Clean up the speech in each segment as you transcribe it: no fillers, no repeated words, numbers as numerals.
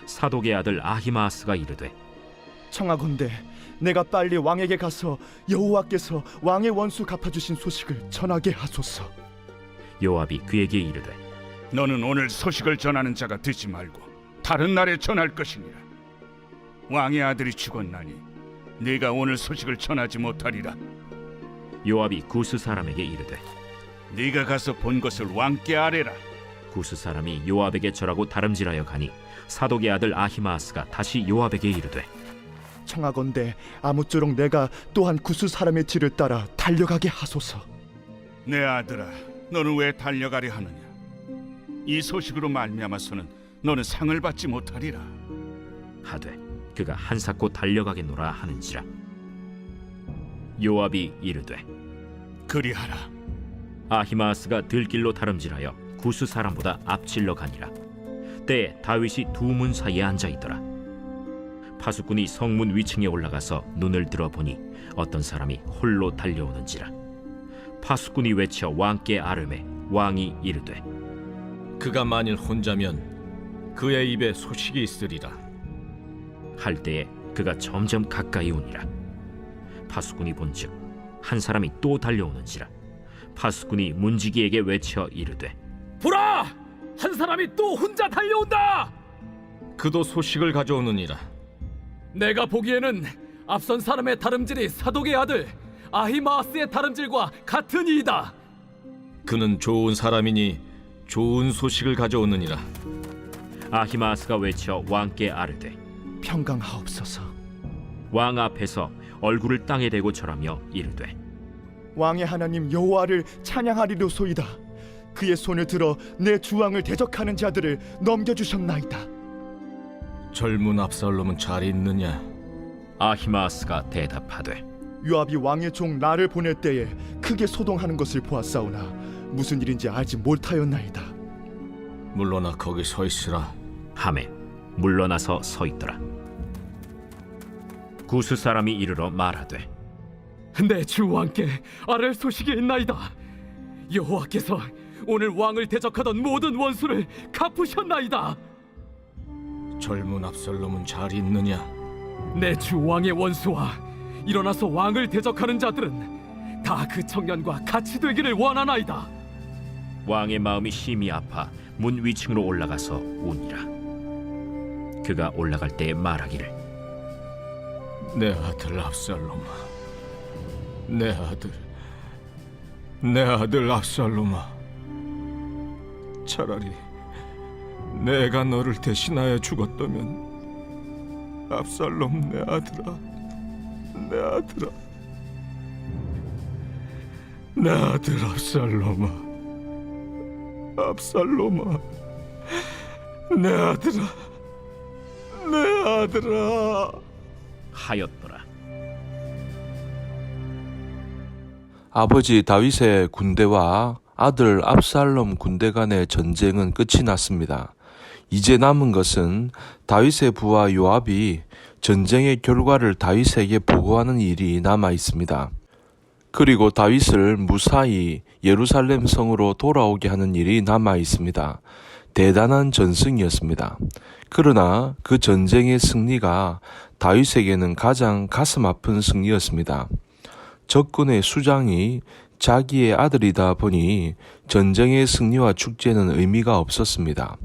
사독의 아들 아히마아스가 이르되 청하건대 내가 빨리 왕에게 가서 여호와께서 왕의 원수 갚아주신 소식을 전하게 하소서. 요압이 그에게 이르되 너는 오늘 소식을 전하는 자가 되지 말고 다른 날에 전할 것이니라. 왕의 아들이 죽었나니 네가 오늘 소식을 전하지 못하리라. 요압이 구스 사람에게 이르되 네가 가서 본 것을 왕께 아뢰라. 구스 사람이 요압에게 절하고 다름질하여 가니 사독의 아들 아히마아스가 다시 요압에게 이르되 청하건대 아무쪼록 내가 또한 구스 사람의 뒤를 따라 달려가게 하소서. 내 아들아, 너는 왜 달려가려 하느냐? 이 소식으로 말미암아서는 너는 상을 받지 못하리라. 하되 그가 한사코 달려가겠노라 하는지라. 요압이 이르되 그리하라. 아히마아스가 들길로 다름질하여 구스 사람보다 앞질러 가니라. 때에 다윗이 두 문 사이에 앉아 있더라. 파수꾼이 성문 위층에 올라가서 눈을 들어보니 어떤 사람이 홀로 달려오는지라. 파수꾼이 외쳐 왕께 아뢰매 왕이 이르되 그가 만일 혼자면 그의 입에 소식이 있으리라. 할 때에 그가 점점 가까이 오니라. 파수꾼이 본즉 한 사람이 또 달려오는지라. 파수꾼이 문지기에게 외쳐 이르되 보라! 한 사람이 또 혼자 달려온다! 그도 소식을 가져오느니라. 내가 보기에는 앞선 사람의 다름질이 사독의 아들 아히마아스의 다름질과 같은 이이다. 그는 좋은 사람이니 좋은 소식을 가져오느니라. 아히마아스가 외쳐 왕께 아뢰되 평강하옵소서. 왕 앞에서 얼굴을 땅에 대고 절하며 이르되 왕의 하나님 여호와를 찬양하리로소이다. 그의 손을 들어 내 주왕을 대적하는 자들을 넘겨주셨나이다. 젊은 압살롬은 잘 있느냐? 아히마아스가 대답하되 요압이 왕의 종 나를 보낼 때에 크게 소동하는 것을 보았사오나 무슨 일인지 알지 못하였나이다. 물러나 거기 서 있으라. 하매 물러나서 서 있더라. 구스 사람이 이르러 말하되 내 주 왕께 아랠 소식이 있나이다. 여호와께서 오늘 왕을 대적하던 모든 원수를 갚으셨나이다. 젊은 압살롬은 잘 있느냐? 내 주 왕의 원수와 일어나서 왕을 대적하는 자들은 다 그 청년과 같이 되기를 원하나이다. 왕의 마음이 심히 아파 문 위층으로 올라가서 우니라. 그가 올라갈 때에 말하기를 내 아들 압살롬아, 내 아들 압살롬아, 차라리 내가 너를 대신하여 죽었다면 압살롬 내 아들아, 내 아들 압살롬아, 내 아들아 하였더라. 아버지 다윗의 군대와 아들 압살롬 군대 간의 전쟁은 끝이 났습니다. 이제 남은 것은 다윗의 부하 요압이 전쟁의 결과를 다윗에게 보고하는 일이 남아 있습니다. 그리고 다윗을 무사히 예루살렘 성으로 돌아오게 하는 일이 남아 있습니다. 대단한 전승이었습니다. 그러나 그 전쟁의 승리가 다윗에게는 가장 가슴 아픈 승리였습니다. 적군의 수장이 자기의 아들이다 보니 전쟁의 승리와 축제는 의미가 없었습니다.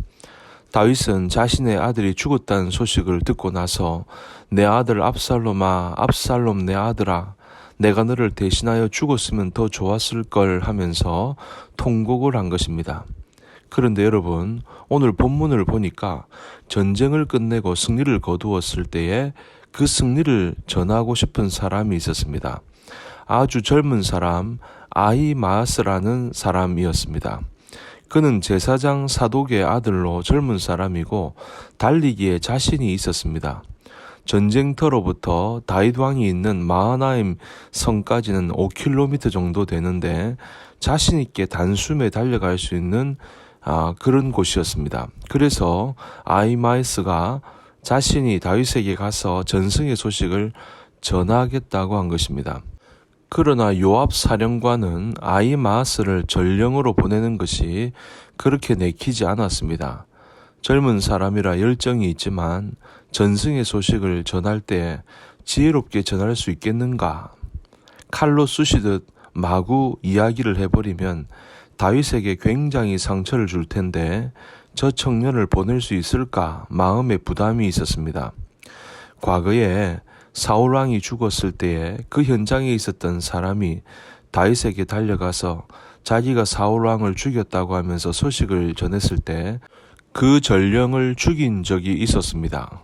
다윗은 자신의 아들이 죽었다는 소식을 듣고 나서 내 아들 압살롬아, 압살롬 내 아들아, 내가 너를 대신하여 죽었으면 더 좋았을 걸 하면서 통곡을 한 것입니다. 그런데 여러분, 오늘 본문을 보니까 전쟁을 끝내고 승리를 거두었을 때에 그 승리를 전하고 싶은 사람이 있었습니다. 아주 젊은 사람, 아히마아스라는 사람이었습니다. 그는 제사장 사독의 아들로 젊은 사람이고 달리기에 자신이 있었습니다. 전쟁터로부터 다윗 왕이 있는 마하나임 성까지는 5km 정도 되는데 자신 있게 단숨에 달려갈 수 있는 그런 곳이었습니다. 그래서 아히마아스가 자신이 다윗에게 가서 전승의 소식을 전하겠다고 한 것입니다. 그러나 요압 사령관은 아히마아스를 전령으로 보내는 것이 그렇게 내키지 않았습니다. 젊은 사람이라 열정이 있지만 전승의 소식을 전할 때 지혜롭게 전할 수 있겠는가? 칼로 쑤시듯 마구 이야기를 해버리면 다윗에게 굉장히 상처를 줄 텐데 저 청년을 보낼 수 있을까 마음에 부담이 있었습니다. 과거에 사울 왕이 죽었을 때에 그 현장에 있었던 사람이 다윗에게 달려가서 자기가 사울 왕을 죽였다고 하면서 소식을 전했을 때 그 전령을 죽인 적이 있었습니다.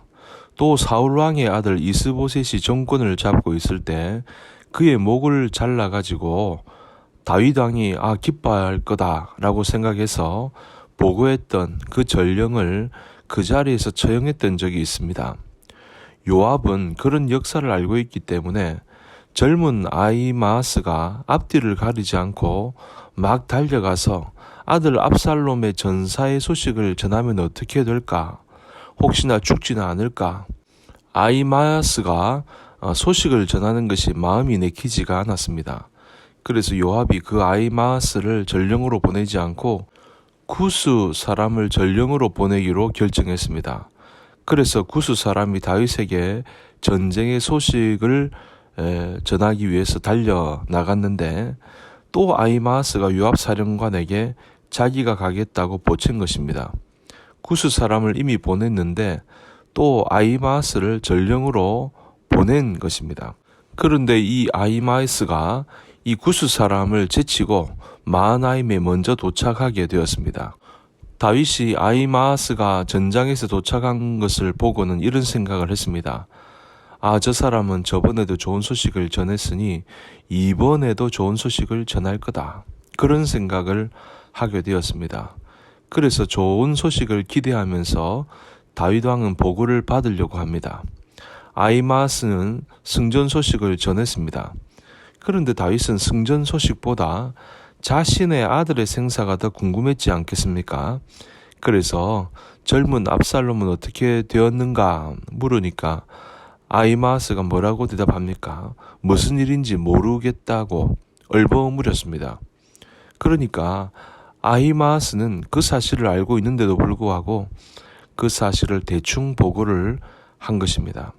또 사울 왕의 아들 이스보셋이 정권을 잡고 있을 때 그의 목을 잘라가지고 다윗 왕이 기뻐할 거다라고 생각해서 보고했던 그 전령을 그 자리에서 처형했던 적이 있습니다. 요압은 그런 역사를 알고 있기 때문에 젊은 아히마아스가 앞뒤를 가리지 않고 막 달려가서 아들 압살롬의 전사의 소식을 전하면 어떻게 될까? 혹시나 죽지는 않을까? 아히마아스가 소식을 전하는 것이 마음이 내키지가 않았습니다. 그래서 요압이 그 아히마아스를 전령으로 보내지 않고 구스 사람을 전령으로 보내기로 결정했습니다. 그래서 구스 사람이 다윗에게 전쟁의 소식을 전하기 위해서 달려나갔는데 또 아히마아스가 요압 사령관에게 자기가 가겠다고 보챈 것입니다. 구스 사람을 이미 보냈는데 또 아히마아스를 전령으로 보낸 것입니다. 그런데 이 아히마아스가 이 구스 사람을 제치고 마하나임에 먼저 도착하게 되었습니다. 다윗이 아히마아스가 전장에서 도착한 것을 보고는 이런 생각을 했습니다. 저 사람은 저번에도 좋은 소식을 전했으니 이번에도 좋은 소식을 전할 거다. 그런 생각을 하게 되었습니다. 그래서 좋은 소식을 기대하면서 다윗 왕은 보고를 받으려고 합니다. 아히마아스는 승전 소식을 전했습니다. 그런데 다윗은 승전 소식보다 자신의 아들의 생사가 더 궁금했지 않겠습니까? 그래서 젊은 압살롬은 어떻게 되었는가 물으니까 아히마아스가 뭐라고 대답합니까? 무슨 일인지 모르겠다고 얼버무렸습니다. 그러니까 아히마아스는 그 사실을 알고 있는데도 불구하고 그 사실을 대충 보고를 한 것입니다.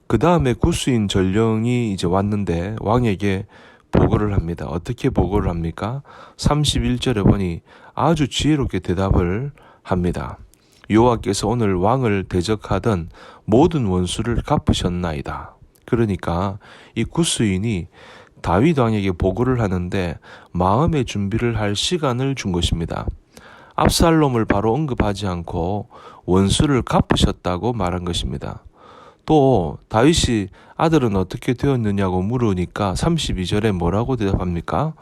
그 다음에 구스인 전령이 이제 왔는데 왕에게 보고를 합니다. 어떻게 보고를 합니까? 31절에 보니 아주 지혜롭게 대답을 합니다. 여호와께서 오늘 왕을 대적하던 모든 원수를 갚으셨나이다. 그러니까 이 구스인이 다윗 왕에게 보고를 하는데 마음의 준비를 할 시간을 준 것입니다. 압살롬을 바로 언급하지 않고 원수를 갚으셨다고 말한 것입니다. 또 다윗이 아들은 어떻게 되었느냐고 물으니까 32절에 뭐라고 대답합니까?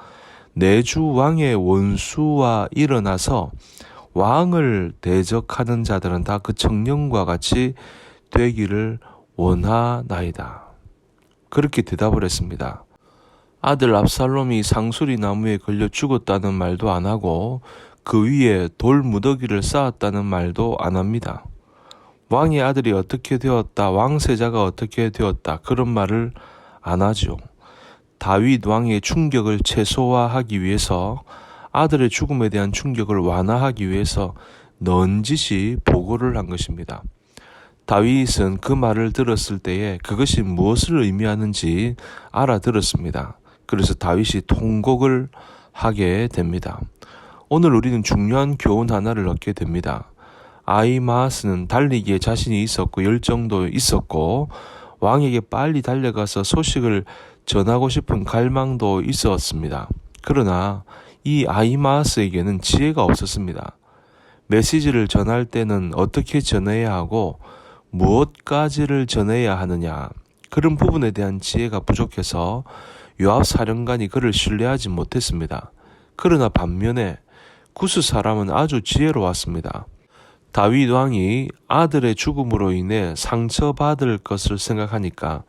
내 주 왕의 원수와 일어나서 왕을 대적하는 자들은 다 그 청년과 같이 되기를 원하나이다. 그렇게 대답을 했습니다. 아들 압살롬이 상수리 나무에 걸려 죽었다는 말도 안 하고 그 위에 돌 무더기를 쌓았다는 말도 안 합니다. 왕의 아들이 어떻게 되었다, 왕세자가 어떻게 되었다 그런 말을 안 하죠. 다윗 왕의 충격을 최소화하기 위해서 아들의 죽음에 대한 충격을 완화하기 위해서 넌지시 보고를 한 것입니다. 다윗은 그 말을 들었을 때에 그것이 무엇을 의미하는지 알아들었습니다. 그래서 다윗이 통곡을 하게 됩니다. 오늘 우리는 중요한 교훈 하나를 얻게 됩니다. 아히마아스는 달리기에 자신이 있었고 열정도 있었고 왕에게 빨리 달려가서 소식을 전하고 싶은 갈망도 있었습니다. 그러나 이 아히마아스에게는 지혜가 없었습니다. 메시지를 전할 때는 어떻게 전해야 하고 무엇까지를 전해야 하느냐 그런 부분에 대한 지혜가 부족해서 요압 사령관이 그를 신뢰하지 못했습니다. 그러나 반면에 구스 사람은 아주 지혜로웠습니다. 다윗 왕이 아들의 죽음으로 인해 상처받을 것을 생각하니까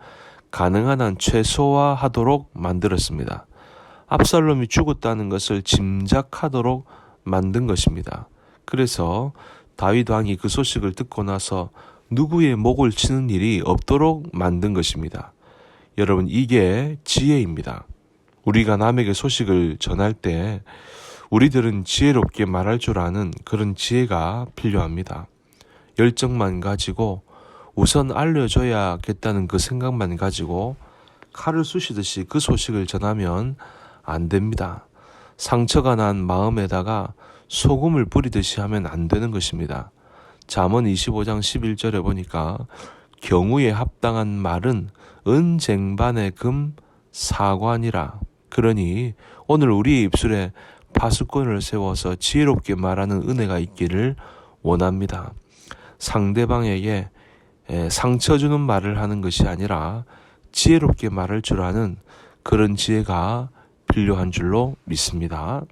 가능한 한 최소화하도록 만들었습니다. 압살롬이 죽었다는 것을 짐작하도록 만든 것입니다. 그래서 다윗 왕이 그 소식을 듣고 나서 누구의 목을 치는 일이 없도록 만든 것입니다. 여러분, 이게 지혜입니다. 우리가 남에게 소식을 전할 때 우리들은 지혜롭게 말할 줄 아는 그런 지혜가 필요합니다. 열정만 가지고 우선 알려줘야겠다는 그 생각만 가지고 칼을 쑤시듯이 그 소식을 전하면 안 됩니다. 상처가 난 마음에다가 소금을 뿌리듯이 하면 안 되는 것입니다. 잠언 25장 11절에 보니까 경우에 합당한 말은 은쟁반의 금 사관이라. 그러니 오늘 우리의 입술에 파수꾼을 세워서 지혜롭게 말하는 은혜가 있기를 원합니다. 상대방에게 상처 주는 말을 하는 것이 아니라 지혜롭게 말할 줄 아는 그런 지혜가 필요한 줄로 믿습니다.